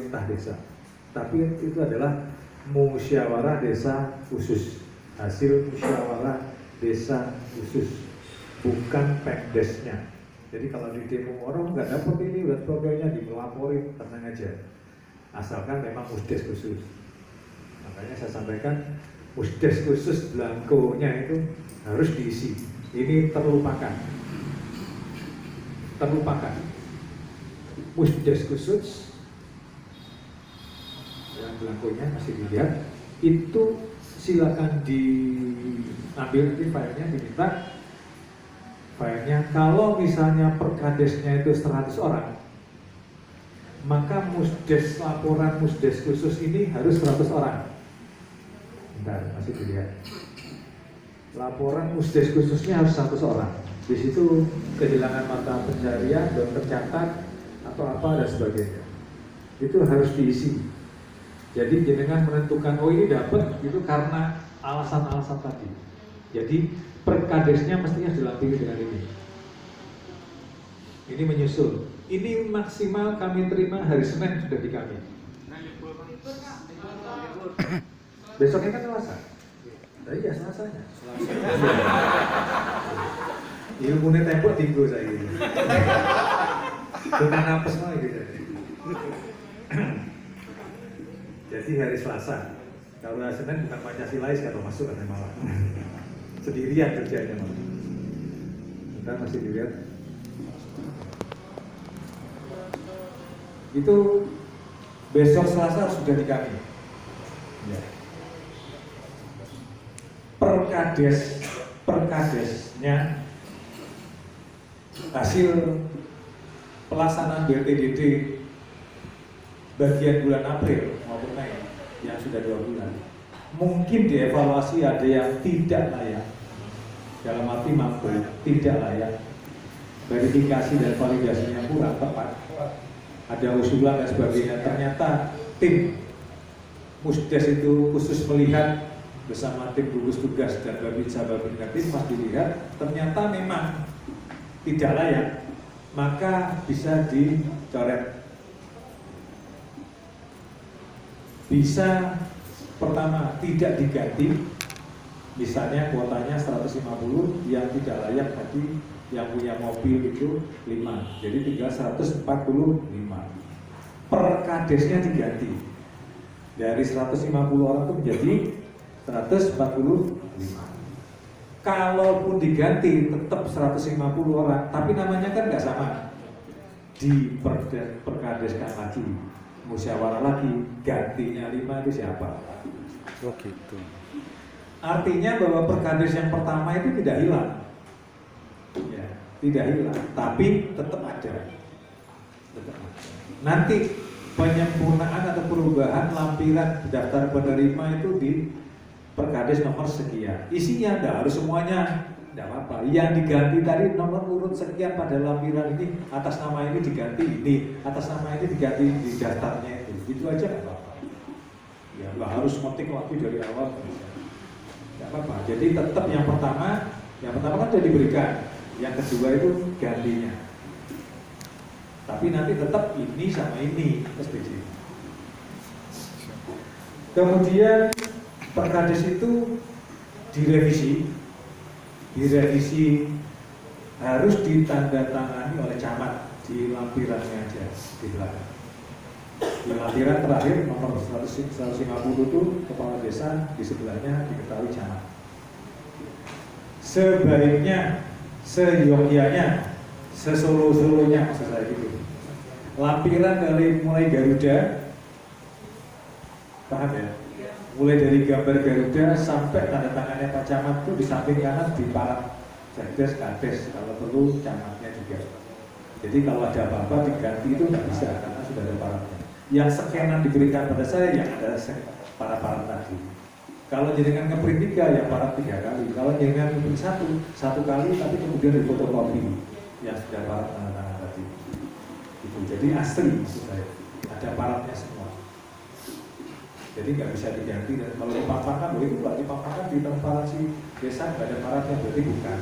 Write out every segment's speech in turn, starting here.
pemerintah desa, tapi itu adalah musyawarah desa khusus, hasil musyawarah desa khusus, bukan pemdesnya. Jadi kalau di demo orang nggak dapat ini dan sebagainya, dimelaporin, tenang aja, asalkan memang musdes khusus. Makanya saya sampaikan musdes khusus blankonya itu harus diisi. Ini terlupakan. Musdes khusus yang blankonya masih dilihat, itu silakan diambil nanti filenya, diminta filenya. Kalau misalnya perkadesnya itu 100 orang, maka laporan musdes khusus ini harus 100 orang. Bentar, masih dilihat. Laporan musdes khususnya harus 100 orang. Di situ kehilangan mata pencarian, belum tercatat atau apa dan sebagainya. Itu harus diisi. Jadi jenengan menentukan, oh ini dapat itu karena alasan-alasan tadi. Jadi perkadesnya mestinya dilampiri dengan ini. Ini menyusul. Ini maksimal kami terima hari Senin sudah di kami. Besoknya kan Selasa. Iya Selasanya. Ilmunya tembok tinggu saya ini. Bukan apes lagi jadi. Jadi hari Selasa. Kalau hari Senin bukan Pancasilais kalau masuk kan malah. Sendirian kerjanya malah. Bentar masih dilihat. Itu besok Selasa sudah di kami. Ya. Perkadesnya hasil pelaksanaan BLTDD bagian bulan April maupun Mei yang sudah 2 bulan, mungkin dievaluasi ada yang tidak layak, dalam arti mampu, tidak layak, verifikasi dan validasinya kurang tepat, ada usulan dan sebagainya. Ternyata tim musdes itu khusus melihat bersama tim gugus tugas dan Babinsa Babinkatin dilihat ternyata memang tidak layak, maka bisa dicoret. Bisa pertama tidak diganti, misalnya kuotanya 150, yang tidak layak tadi yang punya mobil itu 5, jadi tinggal 145. Perkadesnya diganti dari 150 orang itu menjadi 145. Kalaupun diganti tetap 150 orang, tapi namanya kan nggak sama. Perkadeskan lagi, musyawarah lagi, gantinya 5 itu siapa? Oh gitu. Artinya bahwa perkades yang pertama itu tidak hilang, ya, tidak hilang, tapi tetap ada. Nanti penyempurnaan atau perubahan lampiran daftar penerima itu di perkades nomor sekian. Isinya tidak harus semuanya, tidak apa-apa. Yang diganti tadi nomor urut sekian pada lampiran ini, atas nama ini diganti ini, atas nama ini diganti di daftarnya itu. Itu aja nggak apa-apa. Ya nggak harus ngetik lagi dari awal, nggak apa-apa. Jadi tetap yang pertama kan sudah diberikan, yang kedua itu gantinya. Tapi nanti tetap ini sama ini SPJ. Kemudian perkades itu direvisi harus ditandatangani oleh camat di lampirannya aja di belakang. Di lampiran terakhir nomor 150 itu kepala desa, di sebelahnya diketahui camat. Sebaiknya, seyogyanya, sesolo-solonya maksud saya gitu. Lampiran dari mulai Garuda, paham ya? Mulai dari gambar Garuda sampai tanda tangannya Pak Camat itu di samping kanan di parat Jakdes, Kades, kalau perlu camatnya juga. Jadi kalau ada apa-apa diganti itu nggak bisa karena sudah ada paratnya. Yang scanan diberikan pada saya yang ada para parat tadi. Kalau jenengan ngeprint 3 ya parat 3 kali. Kalau jenengan ngeprint 1 kali tapi kemudian difotokopi yang sudah parat tanda tangan tadi. Itu jadi asli maksud saya. Ada paratnya semua. Jadi nggak bisa diganti, dan kalau dipaparkan, itu nggak dipaparkan di tempat si desa nggak ada paratnya, berarti bukan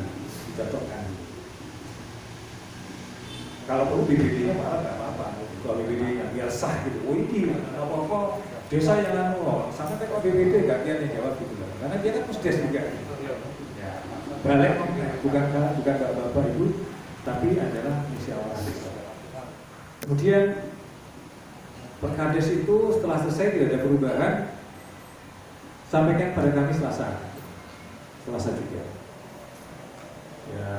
dicocokkan. Kalau perlu BPD-nya parat nggak apa-apa. Pak kalau BPD yang biar sah gitu, oh ini apa-apa desa yang sama kayak kalau BPD gak dia yang jawab gitu loh, karena dia kan pusdes juga ya, balik bukan bapak ibu, tapi adalah musyawarah desa. Kemudian Perkades itu setelah selesai tidak ada perubahan, sampaikan pada kami Selasa juga. Ya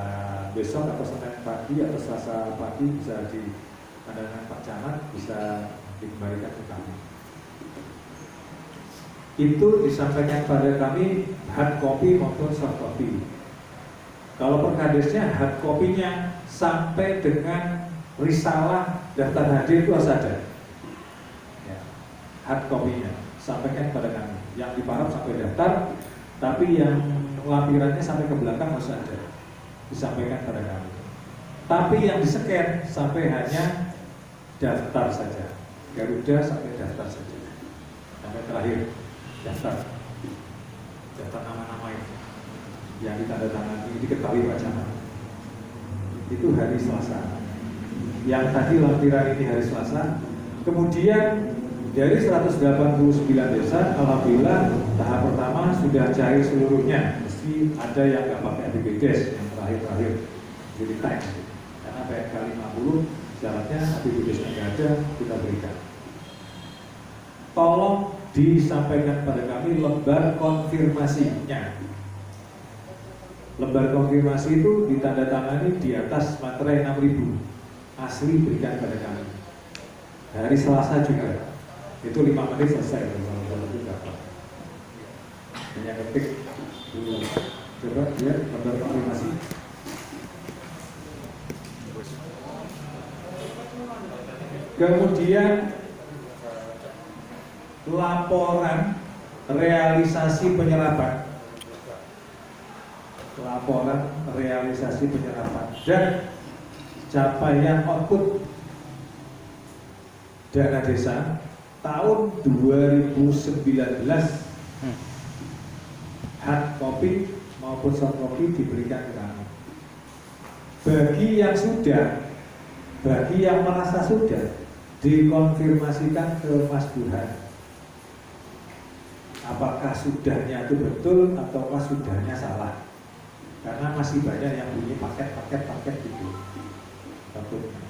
besok atau Senin pagi atau Selasa pagi bisa ditandatangan Pak Camat, bisa dikembalikan ke kami. Itu disampaikan pada kami hard copy maupun soft copy. Kalau Perkadesnya hard copy-nya sampai dengan risalah daftar hadir itu harus ada. Ya, hard copy-nya sampaikan pada kami. Yang di Parab sampai daftar, tapi yang lampirannya sampai ke belakang harus ada, disampaikan pada kami. Tapi yang di-scan sampai hanya daftar saja, Garuda sampai daftar saja, sampai terakhir daftar nama-nama itu yang ditandatangani diketahui Pak Camat. Itu hari Selasa. Yang tadi lampiran ini hari Selasa. Kemudian dari 189 desa, alhamdulillah tahap pertama sudah cair seluruhnya. Mesti ada yang nggak pakai APBDes yang terakhir jadi teks. Karena PNK 50 syaratnya APBDesnya nggak ada, kita berikan. Tolong disampaikan pada kami lembar konfirmasinya. Lembar konfirmasi itu ditandatangani di atas materai 6.000. Asli berikan pada kami. Hari Selasa juga. Itu 5 menit selesai. Hanya ketik dulu. Coba lihat lembar konfirmasi. Kemudian laporan realisasi penyerapan. Laporan realisasi penyerapan dan capaian output dana desa tahun 2019 hard copy maupun soft copy diberikan ke kami. Bagi yang sudah, bagi yang merasa sudah, dikonfirmasikan ke Mas Burhan. Apakah sudahnya itu betul ataukah sudahnya salah? Karena masih banyak yang bunyi paket gitu. Takutnya.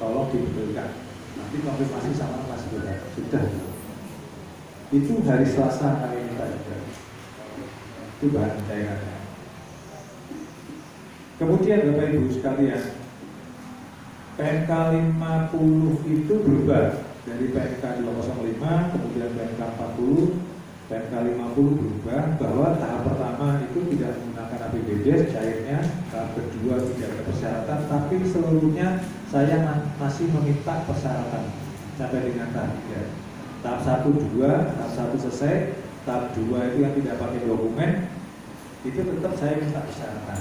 Tolong dibetulkan. Nanti konfirmasi sama Mas Burhan. Sudah. Itu hari Selasa kami minta juga. Itu bahan cairannya. Kemudian Bapak Ibu sekalian, PNK 50 itu berubah dari PNK 205, kemudian PNK 40, PNK 50 berubah bahwa tahap pertama itu tidak menggunakan APBDes cairnya, tahap kedua tidak ada persyaratan, tapi seluruhnya saya masih meminta persyaratan sampai dengan tahap 3. Tahap 1, 2, tahap 1 selesai, tahap 2 itu yang tidak pakai dokumen, itu tetap saya minta persyaratan.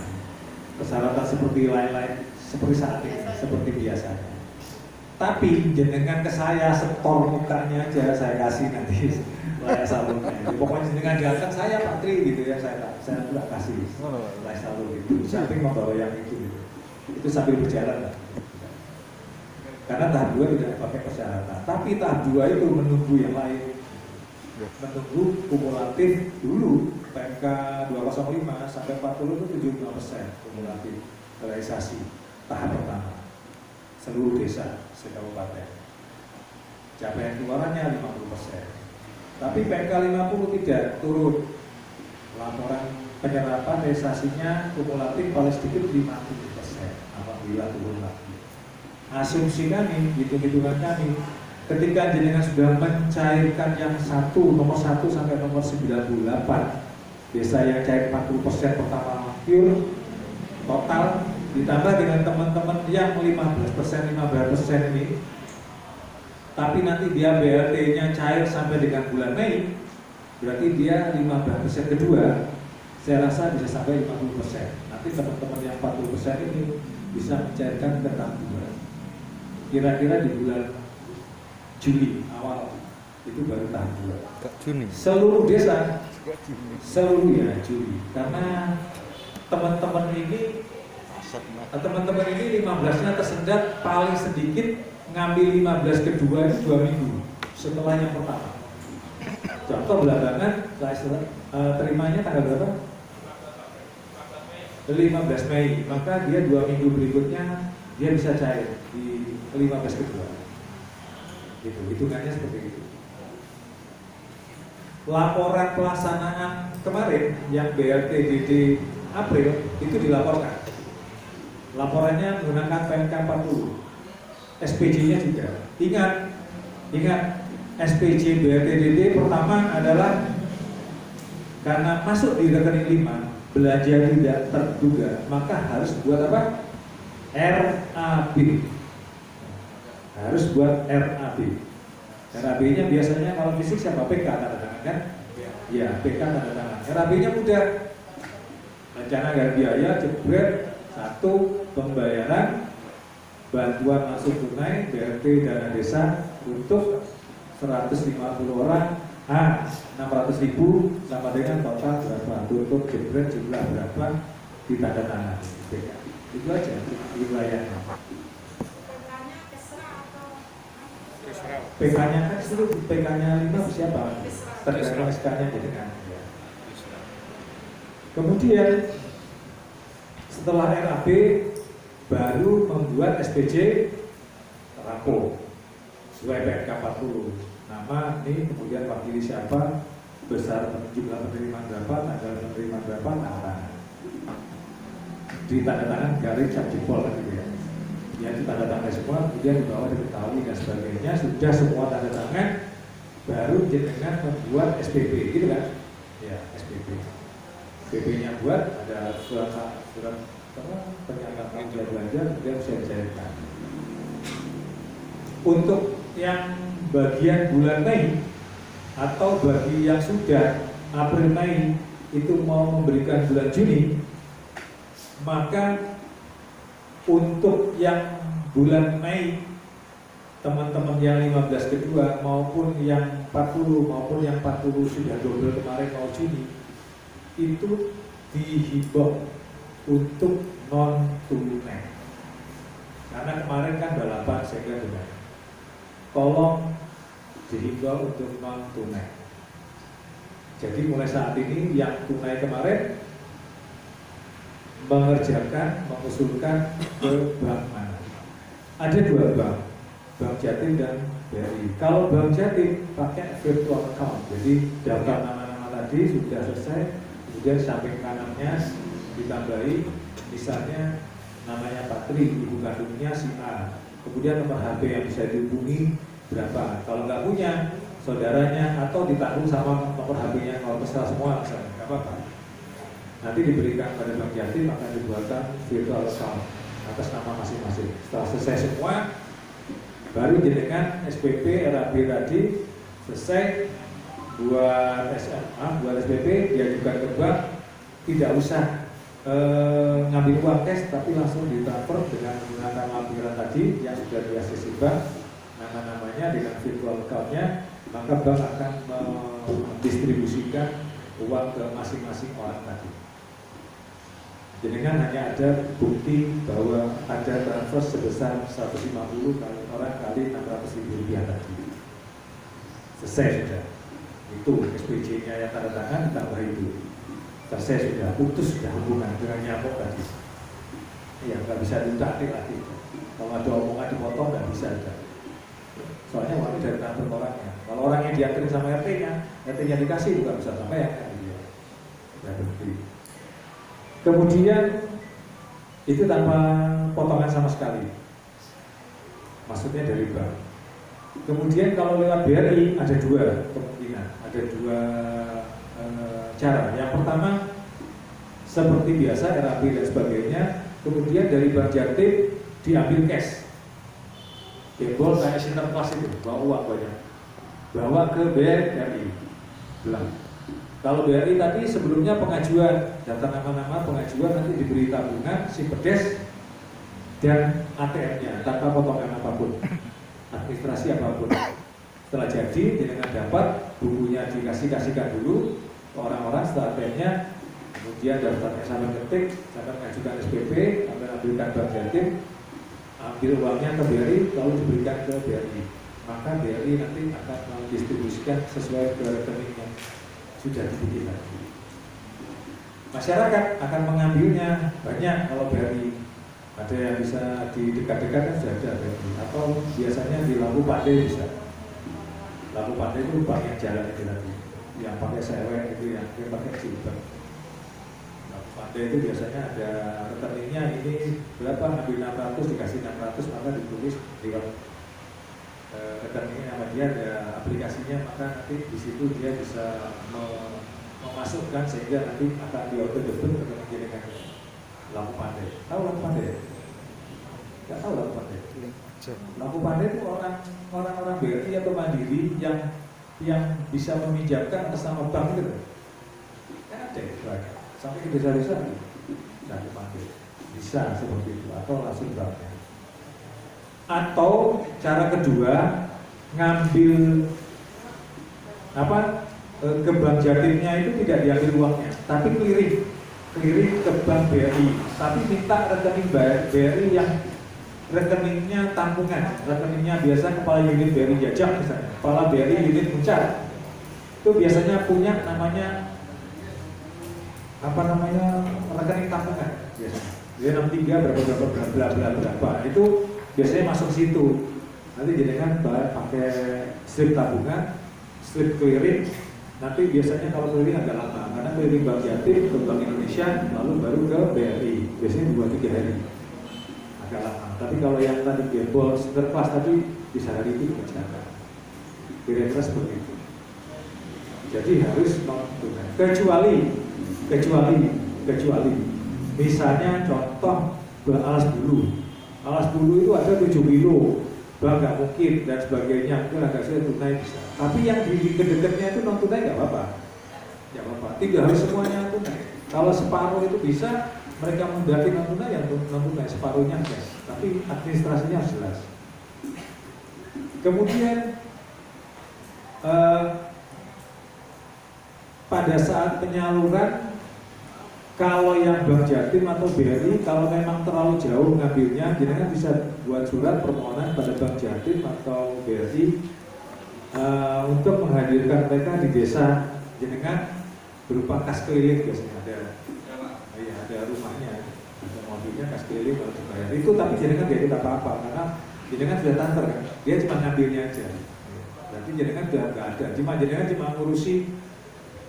Persyaratan seperti lain-lain, seperti saat ini, seperti biasanya. Tapi jenengan ke saya setor mukanya aja, saya kasih nanti layak salurnya. Pokoknya jenengan datang saya Pak Tri gitu ya, saya tidak kasih layak salur gitu. Samping membawa yang itu gitu. Itu sambil berjalan lah. Karena tahap 2 tidak pakai persyaratan. Tapi tahap 2 itu menunggu yang lain. Menunggu kumulatif dulu PNK 205 sampai 40 itu 75% kumulatif realisasi tahap pertama seluruh desa se-kabupaten. Capaian keluarannya 50%. Tapi PNK 50 tidak turun. Laporan penyerapan realisasinya kumulatif paling sedikit 50%. Alhamdulillah turun lagi. Asumsi kami, hitung-hitungan kami, ketika jenengan sudah mencairkan yang nomor 1 sampai nomor 98, desa yang cair 40% pertama pure total, ditambah dengan teman-teman yang 15% ini, tapi nanti dia BLT-nya cair sampai dengan bulan Mei, berarti dia 15% kedua, saya rasa bisa sampai 50%. Nanti teman-teman yang 40% ini bisa mencairkan ke tahap 2. Kira-kira di bulan Juli awal itu baru tahap 2. Juni. Seluruh desa, seluruhnya Juli. Karena teman-teman ini Teman-teman ini 15-nya tersendat paling sedikit ngambil 15 kedua itu 2 minggu setelah yang pertama. Contoh belakangan saya terimanya tanggal berapa? 15 Mei, maka dia 2 minggu berikutnya dia bisa cair di 15 kedua. Gitu, hitungannya seperti itu. Laporan pelaksanaan kemarin yang BRTDD April itu dilaporkan. Laporannya menggunakan PMK 40. SPJ-nya juga. Ingat SPJ BRTDD pertama adalah karena masuk di rekening 5 belanja tidak terduga, maka harus buat apa? RAB. Harus buat RAB. RAB-nya biasanya kalau fisik siapa? PK tanda tangan kan? Ya, PK tanda tangan. RAB-nya mudah. Rencana anggaran biaya jebret 1 pembayaran bantuan langsung tunai BRT dana desa untuk 150 orang 600.000 sama dengan total berapa? Untuk jebret jumlah berapa ditanda tangan PK. Itu aja wilayahnya. PK-nya kan itu PK-nya 5 siapa? Tergantung SK-nya gitu kan. Kemudian setelah RAB baru membuat SPJ rampung sesuai PMK 40. Nama ini kemudian wakili siapa, besar jumlah penerimaan berapa, tanggal penerimaan berapa, tanda tangan. Di tanda tangan garis cap jempol gitu ya. Ya tanda tangan semua, kemudian dibawa diketahui dan sebagainya, sudah semua tanda tangan, baru jenengan membuat SPP, gitu kan? Ya SPP. SPP-nya buat ada surat pernyataan belanja belanja, kemudian bisa dicairkan. Untuk yang bagian bulan Mei atau bagi yang sudah April Mei itu mau memberikan bulan Juni, maka untuk yang bulan Mei teman-teman yang 15 kedua maupun yang 40 maupun yang 40 sudah double kemarin mau Juni itu dihimbau untuk non tunai karena kemarin kan balapan sehingga tunai. Tolong dihimbau untuk non tunai. Jadi mulai saat ini yang tunai kemarin mengusulkan ke bank mana. Ada 2 bank, Bank Jatim dan BRI. Kalau Bank Jatim pakai virtual account, jadi daftar nama-nama tadi sudah selesai, kemudian samping kanannya ditambahi misalnya namanya Patri, ibu kandungnya si A, kemudian nomor HP yang bisa dihubungi berapa. Kalau nggak punya, saudaranya atau ditaruh sama nomor HP-nya kalau mesra semua misalnya, nggak apa-apa. Nanti diberikan pada Bank Jatim akan dibuatkan virtual account atas nama masing-masing. Setelah selesai semua, baru jenengan SPP RAB tadi selesai buat SMA, buat SPP diajukan ke bank, tidak usah ngambil uang cash, tapi langsung ditransfer dengan menggunakan lampiran tadi yang sudah di ACC bank, nama-namanya dengan virtual account-nya, maka bank akan mendistribusikan uang ke masing-masing orang tadi. Jadi kan hanya ada bukti bahwa ada transfer sebesar 150 kali orang kali 600.000 rupiah tadi. Selesai sudah. Itu SPJ-nya yang tanda tangan ditambah itu. Selesai sudah, putus sudah hubungan dengan nyamuk tadi. Ya nggak bisa diutak-atik lagi. Kalau ada omongan dipotong nggak bisa sudah. Soalnya uangnya dari kantor orangnya. Kalau orangnya diantarin sama RT-nya, RT-nya dikasih juga bisa sampai ya. Ya berhenti. Kemudian itu tanpa potongan sama sekali, maksudnya dari bank. Kemudian kalau lewat BRI ada 2 kemungkinan, ada 2 cara. Yang pertama seperti biasa RAB dan sebagainya, kemudian dari Bank Jatim diambil cash, gembol kayak Sinterklas itu, bawa uang banyak, bawa ke BRI, belang. Kalau BRI tadi sebelumnya pengajuan, data nama-nama pengajuan nanti diberi tabungan, simpedes, dan ATM-nya tanpa potongan apapun, administrasi apapun. Setelah jadi, dengan dapat bukunya dikasihkan dulu ke orang-orang, setelah ATM-nya Kemudian daftarnya sampai ketik, sampai mengajukan SPP, sampai ambilkan bank jatim, ambil uangnya ke BRI, lalu diberikan ke BRI. Maka BRI nanti akan mendistribusikan sesuai ke rekening yang sudah dibikin tadi. Masyarakat akan mengambilnya banyak kalau BRI. Ada yang bisa di dekat-dekat kan sudah ada BRI. Atau biasanya di Lampu Pandai bisa. Lampu Pandai itu bank yang jalan itu tadi, yang pakai sewek itu, yang pakai jilbab. Lampu Pandai itu biasanya ada rekeningnya ini berapa, ambil 600 dikasih 600, maka ditulis di rekeningnya sama dia, ada aplikasinya, maka nanti di situ dia bisa memasukkan sehingga nanti akan di-auto debit rekening jenengan. Lampu Pandai, tahu Lampu Pandai? Nggak tahu Lampu Pandai? Lampu Pandai itu orang-orang BRI atau Mandiri yang bisa meminjamkan atas nama bank gitu. Kan ada banyak. Sampai ke desa-desa Lampu Pandai bisa seperti itu, atau langsung banknya. Atau cara kedua, ngambil ke bank jatimnya itu tidak diambil uangnya, tapi clearing ke bank BRI, tapi minta rekening BRI yang rekeningnya tampungan, rekeningnya biasa kepala unit BRI Jajak misalnya, kepala BRI unit Puncak, itu biasanya punya namanya rekening tampungan biasanya. Dia 63 berapa, itu biasanya masuk situ. Nanti jenengan pakai slip tabungan, slip clearing. Nanti biasanya kalau clearing agak lama, karena clearing bank jatim ke Bank Indonesia, lalu baru ke BRI, biasanya 2-3 hari, agak lama. Tapi kalau yang tadi gembol sinterklas tadi bisa hari itu dikerjakan, kira-kira seperti itu. Jadi harus menentukan, kecuali, misalnya contoh alas bulu itu ada 7 kilo. Bang nggak mungkin dan sebagainya, mungkin agak sulit tunai bisa. Tapi yang di kedekatnya itu non tunai nggak apa-apa, tidak harus semuanya tunai. Kalau separuh itu bisa, mereka mendaki non tunai, yang non tunai separuhnya cash. Tapi administrasinya harus jelas. Kemudian pada saat penyaluran, kalau yang bank jatim atau BRI, kalau memang terlalu jauh ngambilnya, jenengan bisa buat surat permohonan pada bank jatim atau BRI untuk menghadirkan mereka di desa jenengan berupa kas keliling. Biasanya ada rumahnya, ada mobilnya, kas keliling kalau dibayar itu, tapi jenengan tidak ikut apa-apa karena jenengan sudah tanter kan, dia cuma ngambilnya aja. Berarti jenengan sudah nggak ada, jenengan cuma ngurusi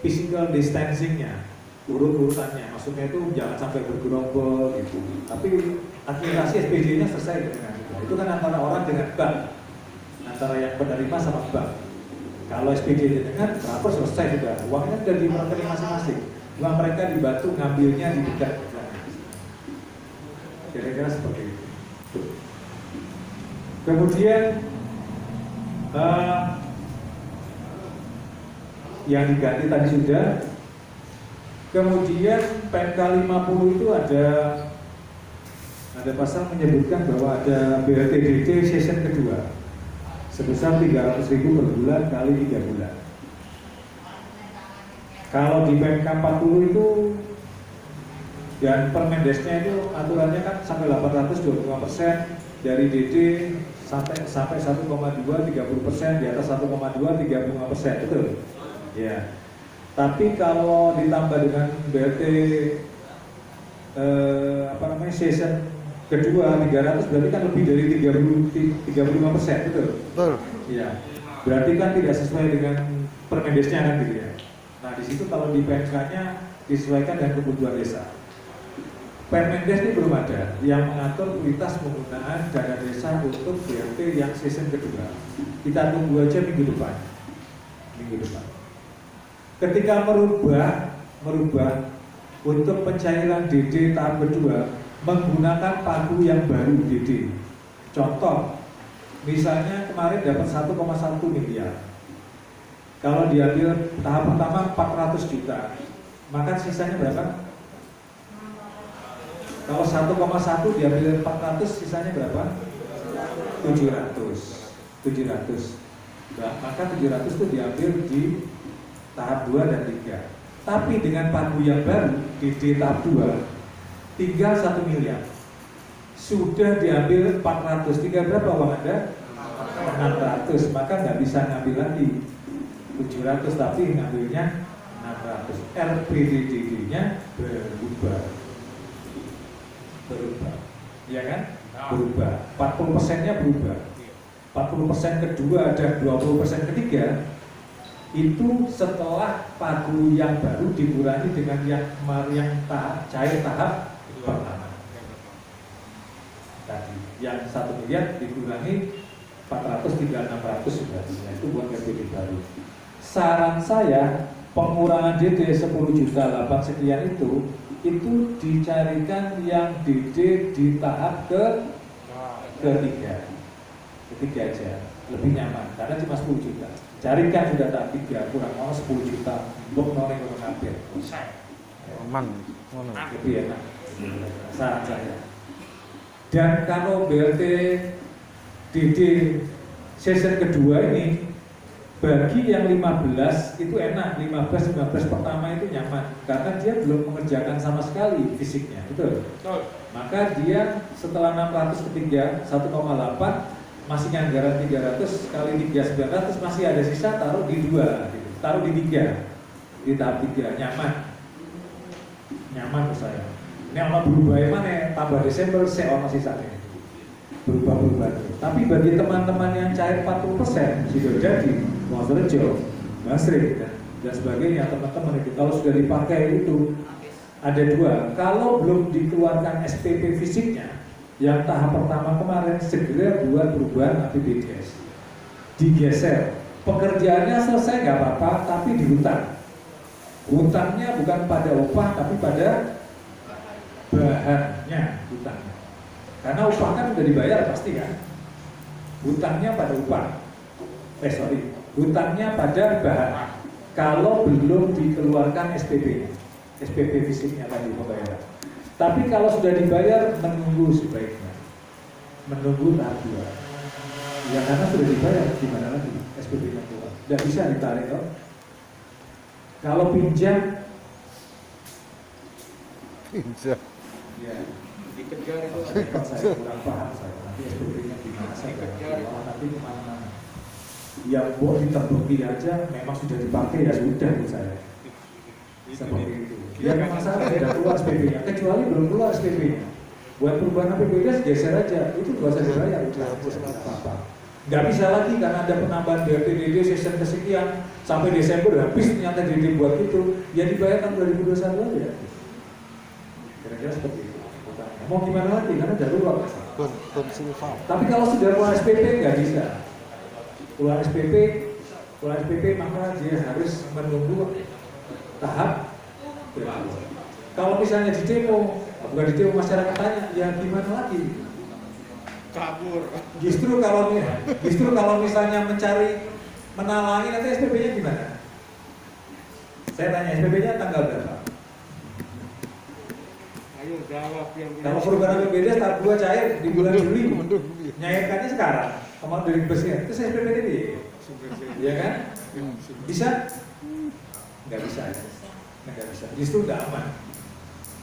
physical distancingnya, urutannya, maksudnya itu jangan sampai bergerombol gitu. Tapi administrasi SPJ-nya selesai dengan itu kan antara orang dengan bank, antara yang penerima sama bank. Kalau SPJ dengan berapa selesai sudah, uangnya sudah di rekening masing-masing. Cuma mereka dibantu ngambilnya di dekat. Kira-kira seperti itu. Kemudian yang diganti tadi sudah. Kemudian PMK 50 itu ada pasal menyebutkan bahwa ada BLTDT season kedua sebesar 300.000 per bulan kali 3 bulan. Kalau di PMK 40 itu dan Permendesnya itu aturannya kan sampai 825% dari DD sampai 1,2 30%, di atas 1,2 35%, betul? Ya. Tapi kalau ditambah dengan BLT season kedua 300, berarti kan lebih dari 35%, betul? Betul. Iya. Berarti kan tidak sesuai dengan Permendesnya kan gitu ya. Nah di situ kalau di PMK-nya disesuaikan dengan kebutuhan desa. Permendes ini belum ada yang mengatur prioritas penggunaan dana desa untuk BLT yang season kedua. Kita tunggu aja minggu depan. Ketika merubah untuk pencairan DD tahap kedua menggunakan pagu yang baru DD. Contoh, misalnya kemarin dapat 1,1 miliar. Kalau diambil tahap pertama 400 juta, maka sisanya berapa? Kalau 1,1 diambil 400, sisanya berapa? 700. Nah, maka 700 itu diambil di tahap 2 dan 3. Tapi dengan pagu yang baru DD tahap 2 tinggal 1 miliar. Sudah diambil 400, tinggal berapa uang Anda? 600, maka nggak bisa ngambil lagi 700, tapi ngambilnya 600. RPDDD-nya berubah, ya kan? Berubah. 40%-nya berubah. 40% kedua dan 20% ketiga itu setelah pagu yang baru dikurangi dengan yang cair tahap pertama. Tadi yang 1 miliar dikurangi 400 tinggal 600 sudah bisa, itu buat RPD baru. Saran saya pengurangan DD 10 juta 8 sekian itu dicarikan yang DD di tahap ketiga aja, lebih nyaman karena cuma 10 juta. Carikan sudah tahap 3 kurang 10 juta untuk noleng hampir aman lebih enak, saran saya. Dan kalau BLT DD season kedua ini bagi yang 15 itu enak, 15 pertama itu nyaman karena dia belum mengerjakan sama sekali fisiknya, betul? Maka dia setelah 600 ketiga 1,8 masih anggaran 300 kali 3 900 masih ada sisa, taruh di 2 gitu. Taruh di 3 di tahap 3 nyaman menurut saya. Ini kalau berubah mana tambah Desember saya ono sisanya berubah. Tapi bagi teman-teman yang cair 40% sudah jadi Mojorejo, Basri dan sebagainya, teman-teman itu kalau sudah dipakai itu ada 2. Kalau belum dikeluarkan SPP fisiknya yang tahap pertama kemarin, segera buat perubahan APBDes, digeser. Pekerjaannya selesai nggak apa-apa, tapi dihutang. Hutangnya bukan pada upah, tapi pada bahannya hutangnya. Karena upah kan sudah dibayar pasti kan. Hutangnya pada upah. Hutangnya pada bahan. Kalau belum dikeluarkan SPP fisiknya tadi pembayaran. Tapi kalau sudah dibayar, menunggu sebaiknya. Menunggu tahap 2. Ya karena sudah dibayar, gimana lagi SPP-nya keluar? Tidak bisa ditarik loh. Kalau pinjam, ya dikejar itu. Saya kurang paham saya. Nanti SPP-nya gimana saya? Nanti kemana-mana. Yang buat diterbukti aja, memang sudah dipakai ya sudah menurut saya. Seperti itu. Ya memang saya tidak keluar SPP-nya, kecuali belum keluar SPP-nya. Buat perubahan APBD geser aja, itu nggak usah dibayar, itu apa-apa. Nggak bisa lagi karena ada penambahan BLTDD season kesekian sampai Desember habis ternyata DD buat itu, ya dibayarkan 2021 aja. Kira-kira seperti itu. Mau gimana lagi? Karena darurat. Tapi kalau sudah keluar SPP nggak bisa. Keluar SPP maka dia harus menunggu tahap berikutnya. Kalau misalnya di demo, bukan di demo masyarakat tanya, ya gimana lagi? Kabur. Justru kalau misalnya menalangi nanti SPP-nya gimana? Saya tanya SPP-nya tanggal berapa? Ayo jawab yang. Kalau perubahan APBD tahap 2 cair di bulan Juli, nyairkannya sekarang. Kemarin dari besnya, itu saya SPP ini, ya kan? Bisa? Nggak bisa. Nggak bisa. Justru nggak aman.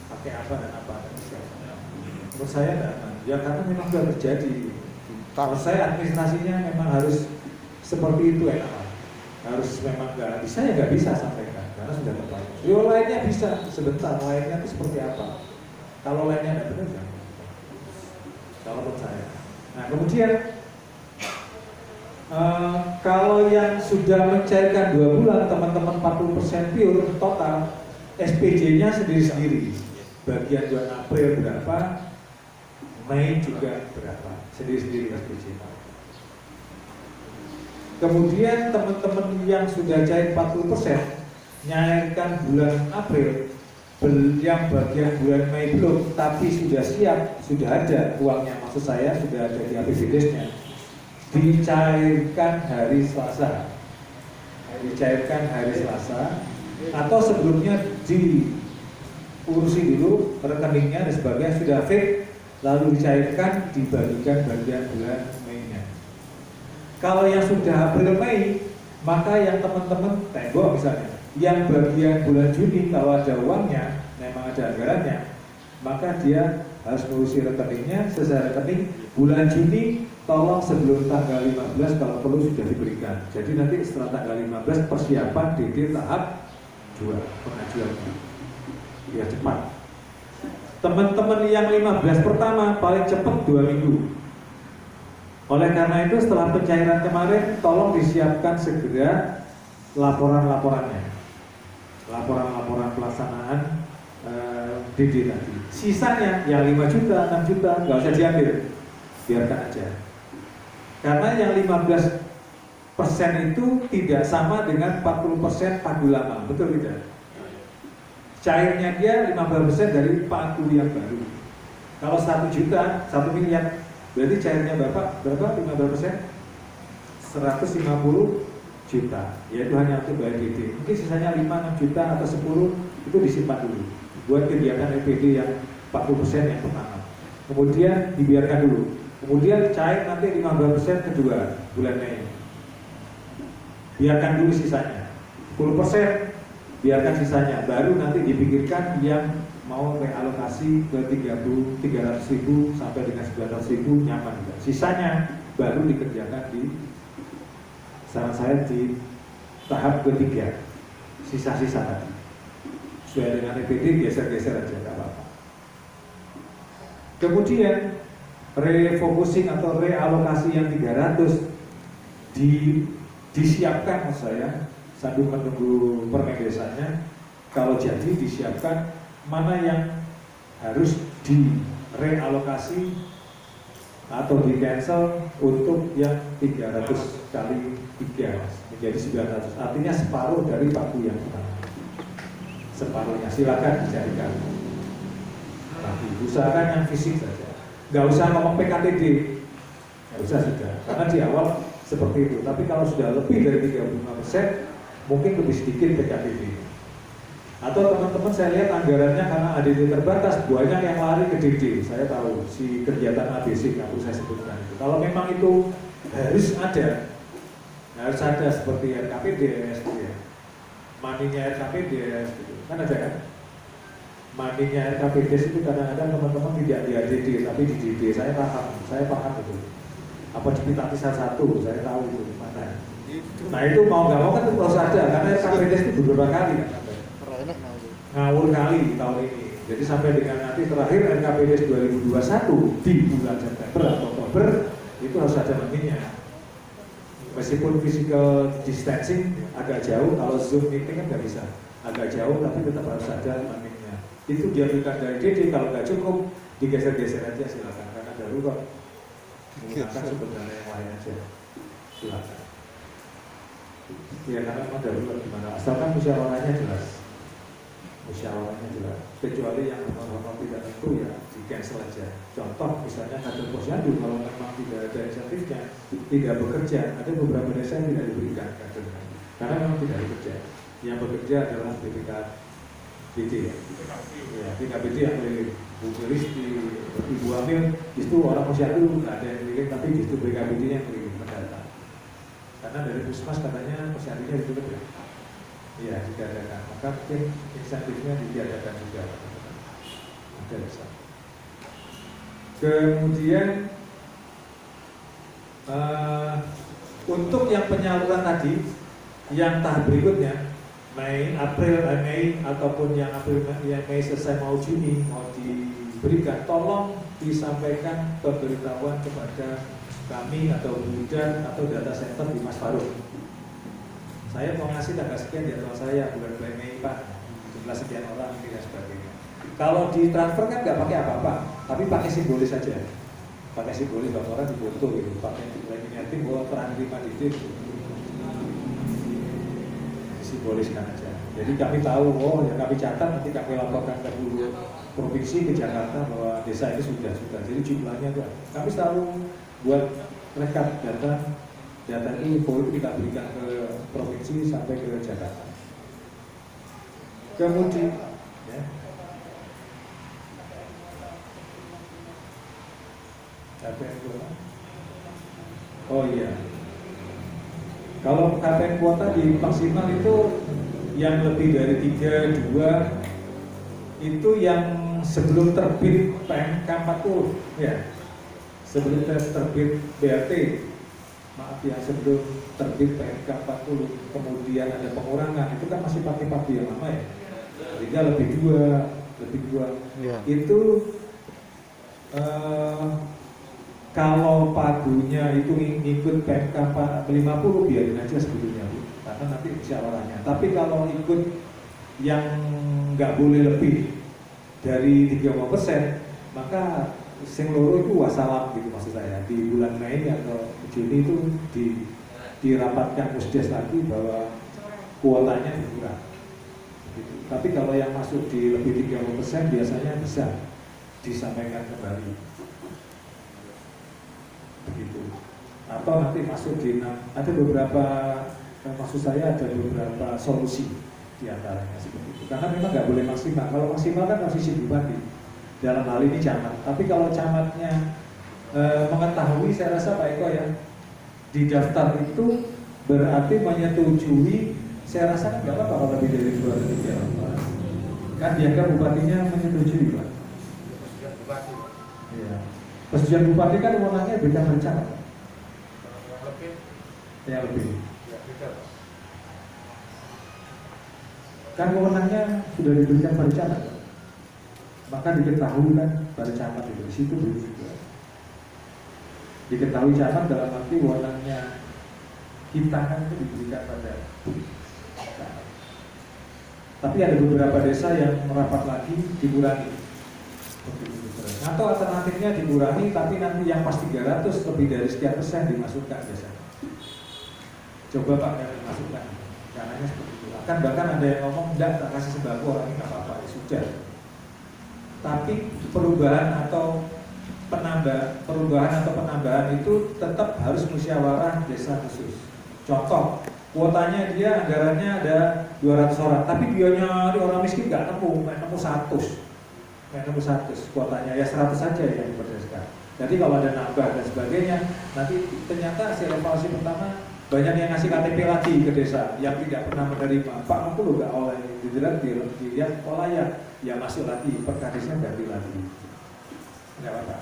Pakai apa dan apa nggak bisa. Menurut saya nggak aman. Ya karena memang sudah terjadi. Kalau saya administrasinya memang harus seperti itu ya. Harus memang nggak bisa ya nggak bisa sampaikan karena sudah terpakai. Yo lainnya bisa sebentar. Lainnya itu seperti apa? Kalau lainnya nggak benar kan? Kalau menurut saya. Nah kemudian kalau yang sudah mencairkan 2 bulan, teman-teman 40% pure total, SPJ-nya sendiri-sendiri. Bagian bulan April berapa, Mei juga berapa, sendiri-sendiri SPJ-nya. Kemudian teman-teman yang sudah cair 40%, nyairkan bulan April, yang bagian bulan Mei belum, tapi sudah siap, sudah ada uangnya, maksud saya sudah ada di APBD-nya. Dicairkan hari Selasa, atau sebelumnya diurusi dulu rekeningnya dan sebagainya sudah fix, lalu dicairkan dibagikan bagian bulan Mei-nya. Kalau yang sudah April Mei, maka yang teman-teman tembok misalnya Yang bagian bulan Juni kalau ada uangnya, memang ada anggarannya, maka dia harus ngurusi rekeningnya secara rekening. Bulan Juni tolong sebelum tanggal 15 kalau perlu sudah diberikan. Jadi nanti setelah tanggal 15 persiapan DD tahap 2 pengajuannya. Ya cepat. Teman-teman yang 15 pertama paling cepat 2 minggu. Oleh karena itu setelah pencairan kemarin tolong disiapkan segera laporan-laporannya. Laporan-laporan pelaksanaan DD tadi. Sisanya yang 5 juta, 6 juta nggak usah diambil, biarkan aja. Karena yang 15% itu tidak sama dengan 40% pagu lama, betul tidak? Cairnya dia 15% dari pagu yang baru. Kalau 1 juta, 1 miliar, berarti cairnya berapa 15%? 150 juta, yaitu hanya untuk bayar DD. Mungkin sisanya 5, 6 juta atau 10 itu disimpan dulu buat kegiatan EPD yang 40% yang pertama. Kemudian dibiarkan dulu. Kemudian cair nanti 15% kedua bulan Mei. Biarkan dulu sisanya. 10% biarkan sisanya. Baru nanti dipikirkan yang mau realokasi ke 300.000 sampai dengan 900.000 nyaman. Sisanya baru dikerjakan di saran saya di tahap ketiga, sisa-sisa tadi. Sesuai dengan EPD geser-geser aja, nggak apa-apa. Kemudian refocusing atau realokasi yang 300 disiapkan maksud saya sambil menunggu permendesanya. Kalau jadi disiapkan mana yang harus direalokasi atau di cancel untuk yang 300 kali 3 menjadi 900, artinya separuh dari pagu yang pertama. Separuhnya silakan dicarikan. Tapi usahakan yang fisik saja. Nggak usah ngomong PKTD, nggak usah sudah. Karena di awal seperti itu. Tapi kalau sudah lebih dari 35%, mungkin lebih sedikit PKTD. Atau teman-teman saya lihat anggarannya karena ADD terbatas, banyak yang lari ke DD. Saya tahu si kegiatan ABC nggak perlu saya sebutkan itu. Kalau memang itu harus ada seperti RKPDS, gitu ya. Maninya RKPDS, gitu. Kan ada kan? Maninya RKPDS itu kadang-kadang teman-teman tidak di ADD tapi di DD. Saya paham itu. Apa di Pitatisar 1, saya tahu itu mana. Nah itu mau nggak mau kan itu harus ada karena RKPDS itu beberapa kali kan. Ngawur kali di tahun ini. Jadi sampai dengan nanti terakhir RKPDS 2021 di bulan September atau Oktober itu harus ada maninya. Meskipun physical distancing agak jauh, kalau Zoom meeting kan nggak bisa, agak jauh tapi tetap harus ada maninya. Itu diambilkan dari DD, kalau nggak cukup digeser-geser aja silakan karena darurat. Menggunakan sumber dana yang lain aja, silakan. Ya karena memang darurat gimana, asalkan musyawarahnya jelas. Kecuali yang normal tidak tentu ya di cancel aja. Contoh misalnya kader posyandu kalau memang tidak ada insentifnya, tidak bekerja, ada beberapa desa yang tidak diberikan kadernya karena memang tidak bekerja. Yang bekerja adalah BPKBD ya, BPKBD yang milih Bu Kristi, Ibu Amil, itu orang posyandu nggak ada yang milih, tapi justru BPKBD yang milih mendatang. Karena dari Puskesmas katanya posyandunya ditutup ya. Iya, ditiadakan. Maka mungkin insentifnya ditiadakan juga. Ada bisa. Kemudian untuk yang penyaluran tadi, yang tahap berikutnya Mei ataupun yang Mei selesai mau Juni mau diberikan, tolong disampaikan pemberitahuan kepada kami atau Budan atau data center di Mas Farouk. Saya mau ngasih tanggal sekian di akun saya bulan Mei Pak, jumlah sekian orang ini dan sebagainya. Kalau di transfer kan nggak pakai apa-apa, tapi pakai simbolis saja. Pakai simbolis bahwa orang difoto gitu, pakai laminating bahwa peran 5 digit. Simboliskan aja. Jadi kami tahu, yang kami catat nanti kami laporkan ke seluruh provinsi ke Jakarta bahwa desa ini sudah. Jadi jumlahnya itu kami selalu buat rekap data info itu kita berikan ke provinsi sampai ke Jakarta. Kemudian ya. KPN kuota. Oh iya. Kalau KPN kuota di maksimal itu yang lebih dari 32 itu yang sebelum terbit PMK 40 ya, sebelum terbit BRT, maaf ya, sebelum terbit PMK 40 kemudian ada pengurangan, itu kan masih pakai padi yang lama ya, sehingga lebih dua Iya. itu kalau padunya itu ngikut PMK 50 biarin aja sebetulnya Bu, karena nanti musyawarahnya. Tapi kalau ikut yang nggak boleh lebih dari 30%, maka sing loro itu wassalam gitu maksud saya. Di bulan Mei atau Juni itu dirapatkan musdes lagi bahwa kuotanya berkurang. Gitu. Tapi kalau yang masuk di lebih 30% biasanya bisa disampaikan kembali. Begitu. Atau nanti masuk di ada beberapa, maksud saya ada beberapa solusi diantaranya seperti itu. Karena memang nggak boleh maksimal. Kalau maksimal kan masih si bupati dalam hal ini camat. Tapi kalau camatnya mengetahui, saya rasa Pak Eko ya, di daftar itu berarti menyetujui. Saya rasa kan nggak apa-apa kalau lebih dari 2 atau 3. Kan dianggap bupatinya menyetujui Pak. Iya. Persetujuan bupati kan wewenangnya beda dengan camat. Yang lebih. Kan wewenangnya sudah diberikan pada camat. Maka diketahui kan pada camat itu. Di situ belum juga. Diketahui camat dalam arti wewenangnya kita kan itu diberikan pada camat. Tapi ada beberapa desa yang merapat lagi dikurangi. Atau alternatifnya dikurangi tapi nanti yang pas 300 lebih dari sekian persen dimasukkan biasanya. Coba Pak yang dimasukkan, caranya seperti itu. Kan bahkan ada yang ngomong enggak, tak kasih sembako orang ini nggak apa-apa, ya sudah. Tapi perubahan atau penambahan itu tetap harus musyawarah desa khusus. Contoh, kuotanya dia anggarannya ada 200 orang, tapi dia nyari orang miskin nggak nemu 100. Nomor 100 kuotanya ya 100 saja yang diberdasarkan. Jadi kalau ada nambah dan sebagainya, nanti ternyata hasil evaluasi pertama banyak yang ngasih KTP lagi ke desa yang tidak pernah menerima. Pak aku lo nggak oleh dilihat pola ya masuk lagi, perkadesnya ganti lagi. Nggak apa-apa.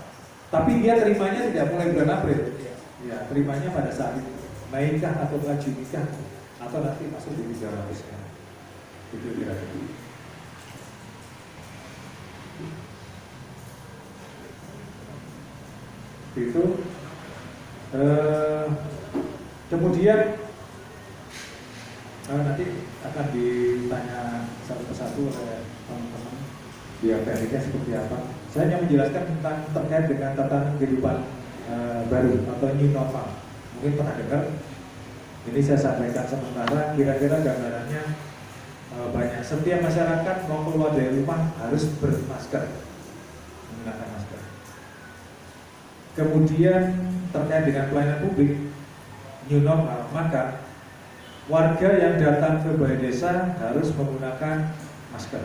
Tapi dia terimanya tidak mulai bulan April. Ya terimanya pada saat itu. Naikah atau Junikah atau nanti masuk di 300 kan. Itu kira-kira. Itu kemudian nanti akan ditanya satu persatu oleh teman-teman biar tekniknya seperti apa. Saya hanya menjelaskan tentang terkait dengan tatanan kehidupan baru atau new normal. Mungkin pernah dengar. Ini saya sampaikan sementara. Kira-kira gambarannya banyak. Setiap masyarakat mau keluar dari rumah harus bermasker, menggunakan masker. Kemudian terkait dengan pelayanan publik new normal, maka warga yang datang ke balai desa harus menggunakan masker.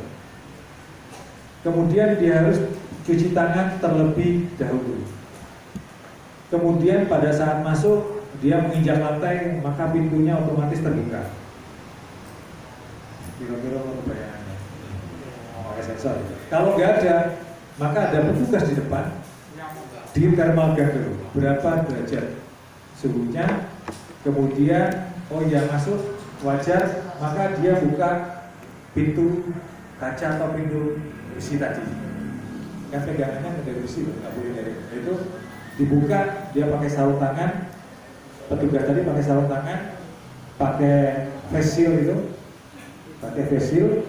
Kemudian dia harus cuci tangan terlebih dahulu. Kemudian pada saat masuk dia menginjak lantai, maka pintunya otomatis terbuka. Kira-kira bayangannya pakai sensor. Kalau nggak ada, maka ada petugas di depan di thermal gun dulu berapa derajat suhunya, kemudian masuk wajar, maka dia buka pintu kaca atau pintu besi tadi kan pegangannya dari besi nggak boleh dari itu dibuka, dia pakai sarung tangan, petugas tadi pakai sarung tangan, pakai face shield itu, pakai face shield,